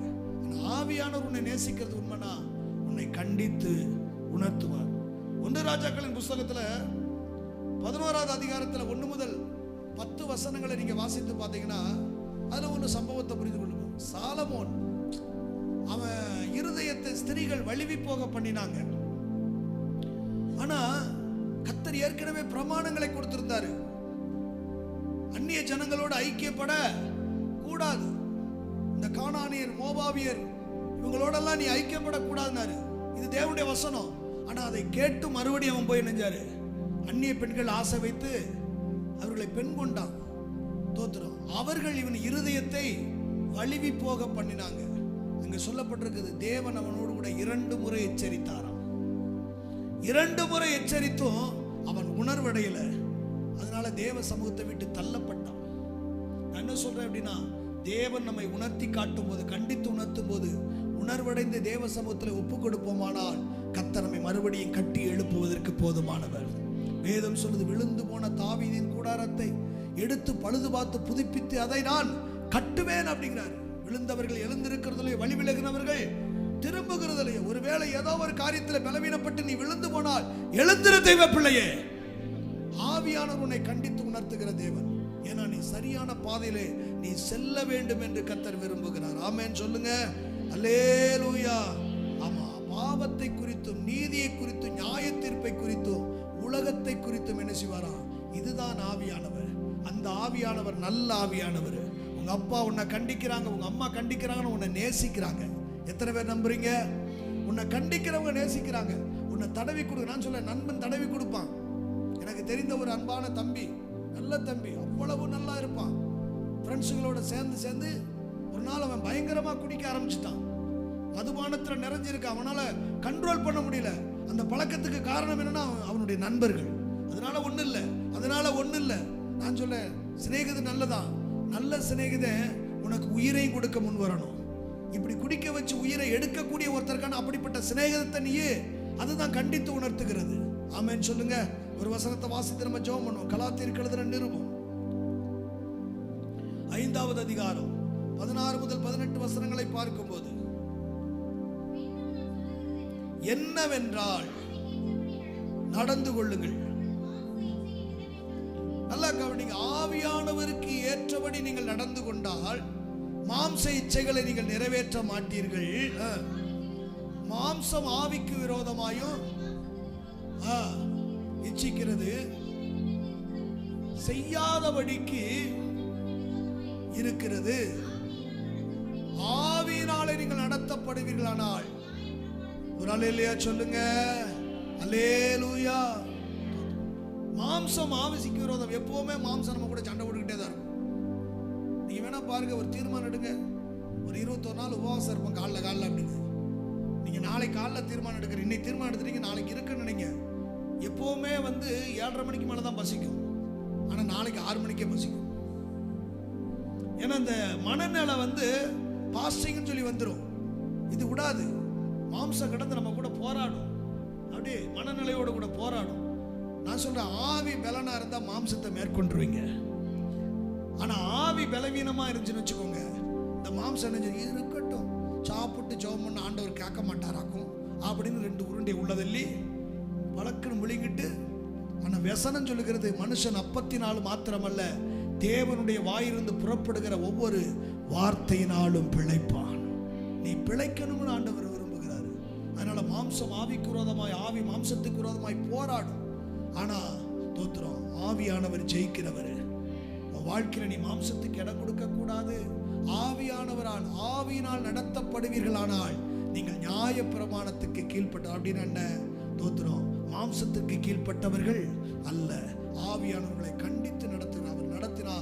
[SPEAKER 1] ஆவியானவர் உன்னை நேசிக்கிறது உண்மைனா உன்னை கண்டித்து உணர்த்துவார். 1 ராஜாக்களின் புஸ்தகத்துல 11வது அதிகாரத்துல 1 முதல் 10 வசனங்களை நீங்க வாசித்து பார்த்தீங்கன்னா அதுல ஒரு சம்பவத்தை புரிந்து கொள்ளுங்க. சாலமோன் அவன் இருதயத்தை ஸ்திரீகள் வலிவி போக பண்ணினாங்க. ஆனா கர்த்தர் ஏற்கனவே பிரமாணங்களை கொடுத்திருந்தாரு. அந்நிய ஜனங்களோடு ஐக்கியப்பட கூடாது. இந்த கானானியர், மோபாவியர் இவங்களோடெல்லாம் நீ ஐக்கியப்படக்கூடாதுனாரு. இது தேவனுடைய வசனம். ஆனா அதை கேட்டு மறுபடியும் அவன் போய் நினைஞ்சாரு. அந்நிய பெண்கள் ஆசை வைத்து அவர்களை பெண் கொண்டான். தோத்திரம். அவர்கள் இவன் இருதயத்தை வலிவி போக பண்ணினாங்க. அங்க சொல்லப்பட்டிருக்குது, தேவன் அவனோடு கூட 2 முறை எச்சரித்தாராம். 2 முறை எச்சரித்தும் அவன் உணர்வடையல. அதனால தேவ சமூகத்தை விட்டு தள்ளப்பட்டான். நான் என்ன சொல்றேன் அப்படின்னா, தேவன் நம்மை உணர்த்தி காட்டும் போது, கண்டித்து உணர்த்தும் போது உணர்வடைந்து தேவ சமூகத்தில் ஒப்பு கொடுப்போமானால் கர்த்தர் நம்மை மறுபடியும் கட்டி எழுப்புவதற்கு போதுமானவர். வேதம் சொல்லுது, விழுந்து போன தாவீதின் கூடாரத்தை எடுத்து பழுது பார்த்து புதுப்பித்து அதை நான் கட்டுவேன் அப்படிங்கிறார். விழுந்தவர்கள் எழுந்திருக்கிறதுலையே, வழி விலகினவர்கள் திரும்புகிறதுலையே. ஒருவேளை ஏதோ ஒரு காரியத்தில் பலவீனப்பட்டு நீ விழுந்து போனால் எழுந்திரு தெய்வ பிள்ளையே. ஆவியானவர் உன்னை கண்டித்து உணர்த்துகிற தேவன். ஏன்னா நீ சரியான பாதையிலே நீ செல்ல வேண்டும் என்று கர்த்தர் விரும்புகிறார். ஆமென் சொல்லுங்க. அல்லேலூயா. ஆமா, பாவத்தை குறித்தும் நீதியை குறித்தும் நியாய தீர்ப்பை குறித்தும் உலகத்தை குறித்தும் என்ன செய்வாரா? இதுதான் ஆவியானவர். அந்த ஆவியானவர் நல்ல ஆவியானவர். உங்க அப்பா உன்னை கண்டிக்கிறாங்க, உங்க அம்மா கண்டிக்கிறாங்கன்னு உன்னை நேசிக்கிறாங்க. எத்தனை பேர் நம்புறீங்க? உன்னை கண்டிக்கிறவங்க நேசிக்கிறாங்க. உன்னை தடவி கொடு. நான் சொல்ல, நண்பன் தடவி கொடுப்பான். எனக்கு தெரிந்த ஒரு அன்பான தம்பி, நல்ல தம்பி, அவ்வளவு நல்லா இருப்பான். ஃப்ரெண்ட்ஸுங்களோட சேர்ந்து ஒரு நாள் அவன் பயங்கரமா குடிக்க ஆரம்பிச்சுட்டான். மதுபானத்தில் நிறைஞ்சிருக்க, அவனால கண்ட்ரோல் பண்ண முடியல. அந்த பழக்கத்துக்கு காரணம் என்னன்னா அவனுடைய நண்பர்கள். அதனால ஒண்ணு இல்லை. நான் சொல்ல, சிநேகிதன் நல்லதான். நல்ல சிநேகிதன் உனக்கு உயிரையும் கொடுக்க முன் வரணும். இப்படி குடிக்க வச்சு உயிரை எடுக்கக்கூடிய ஒருத்தருக்கான அப்படிப்பட்ட சிநேகிதத்தை நீயே, அதுதான் கண்டித்து உணர்த்துகிறது. ஆமென் சொல்லுங்க. ஒரு வசனத்தை வாசித்து நம்ம ஜெபம் பண்ணுவோம். கலாத்தியருக்கு எழுதின நிருபம் 5வது அதிகாரம் 16 முதல் 18 வசனங்களை பார்க்கும்போது, என்னவென்றால் நடந்து கொள்ளுங்கள். நல்லா கவனிங்க. ஆவியானவருக்கு ஏற்றபடி நீங்கள் நடந்து கொண்டால் மாம்ச இச்சைகளை நீங்கள் நிறைவேற்ற மாட்டீர்கள். மாம்சம் ஆவிக்கு விரோதமாயும் இச்சிக்கிறது, செய்யாதபடிக்கு இருக்கிறது. ஆவியினாலே நீங்கள் நடத்தப்படுவீர்களானால், ஒரு அல்லேலூயா சொல்லுங்க. அல்லேலூயா. மாம்சம் ஆவிக்கு விரோதம். எப்பவுமே மாம்சம் நம்ம கூட சண்டை போட்டுக்கிட்டே தான் இருக்கும். நீங்க வேணா பாருங்க, ஒரு தீர்மானம் எடுங்க. ஒரு 21 நாள் உபவாசம் இருப்போம், காலைல அப்படின்னு. நீங்க நாளைக்கு காலைல தீர்மானம் எடுக்கிற, இன்னைக்கு தீர்மானம் எடுத்துறீங்க, நாளைக்கு இருக்குன்னு நினைங்க. எப்பவுமே 7:30 மணிக்கு மேல தான் பசிக்கும். ஆனா நாளைக்கு 6 மணிக்கே பசிக்கும். ஏன்னா இந்த மனநிலை பாஸ்டிங்னு சொல்லி வந்துடும். இது விடாது. மாம்சம் கடந்து நம்ம கூட போராடும். அப்படியே மனநிலையோட கூட போராடும். நான் சொல்றேன், ஆவி பலனா இருந்தா மாம்சத்தை மேற்கொண்டுருவீங்க. ஆனா ஆவி பலவீனமா இருந்துச்சுன்னு வச்சுக்கோங்க, இந்த மாம்சம் இருக்கட்டும், சாப்பிட்டு ஜெபம் பண்ண ஆண்டவர் கேட்க மாட்டாராக்கும் அப்படின்னு 2 உருண்டை உள்ளதல்லி வழக்குன்னு முழுங்கிட்டு. ஆனா வசனம் சொல்லுகிறது, மனுஷன் அப்பத்தினால் மாத்திரமல்ல, தேவனுடைய வாயிலிருந்து புறப்படுகிற ஒவ்வொரு வார்த்தையினாலும் பிழைப்பான். நீ பிழைக்கணும்னு ஆண்டவர் விரும்புகிறார். அதனால மாம்சம் ஆவிக்கு விரோதமாய், ஆவி மாம்சத்துக்கு விரோதமாய் போராடும். ஆனா தோத்திரம், ஆவியானவர் ஜெயிக்கிறவர். வாழ்க்கையில நீ மாம்சத்துக்கு இடம் கொடுக்க கூடாது. ஆவியானவரால், ஆவியினால் நடத்தப்படுவீர்களானால் நீங்கள் நியாய பிரமாணத்துக்கு கீழ்ப்பட்ட. அப்படின்னு என்ன தோத்திரம்? மாம்சத்துக்கு கீழ்ப்பட்டவர்கள் அல்ல, ஆவியானவர்களை கண்டித்து நடத்துகிறார். அவர் நடத்தினா